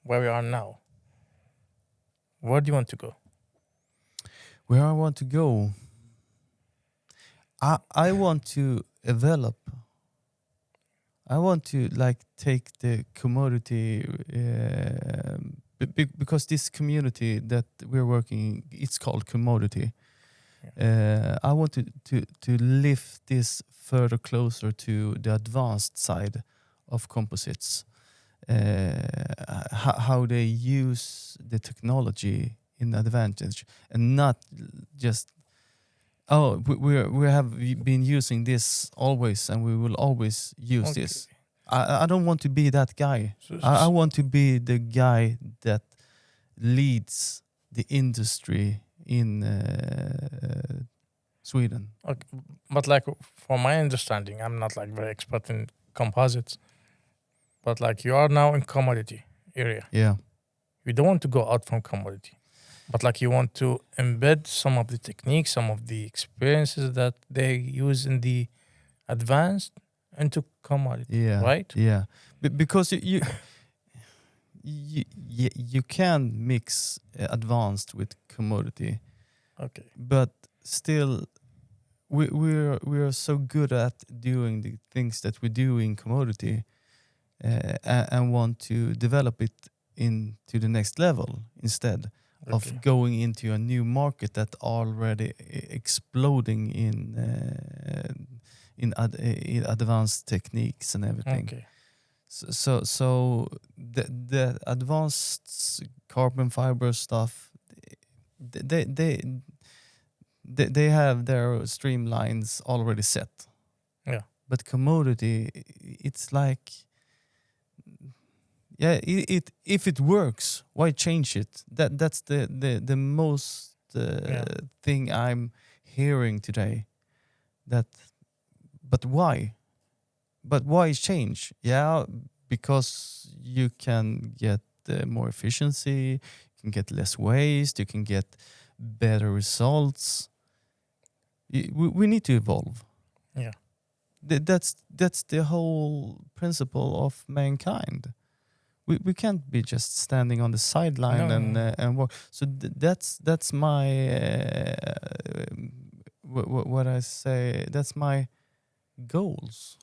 where we are now, where do you want to go? Where I want to go, I want to develop. I want to like take the commodity because this community that we're working, it's called commodity. I want to lift this further closer to the advanced side of composites. How they use the technology in advantage and not just we have been using this always and we will always use Okay. this. I don't want to be that guy. So, I want to be the guy that leads the industry in Sweden. okay. But like for my understanding, I'm not like very expert in composites, but like you are now in commodity area. Yeah. You don't want to go out from commodity, but like you want to embed some of the techniques, some of the experiences that they use in the advanced into commodity, Yeah. right? Yeah. Because you can mix advanced with commodity, Okay. but still we're so good at doing the things that we do in commodity and want to develop it into the next level instead Okay. of going into a new market that already exploding in advanced techniques and everything. Okay. So the advanced carbon fiber stuff, they they they have their streamlines already set. Yeah. But commodity, it's like, yeah, it if it works, why change it? That's the most Yeah. thing I'm hearing today. That, but why? But why change? Yeah, because you can get more efficiency, you can get less waste, you can get better results. We need to evolve. Yeah. That's the whole principle of mankind. We can't be just standing on the sideline No. and work. So that's my what I say. That's my goals.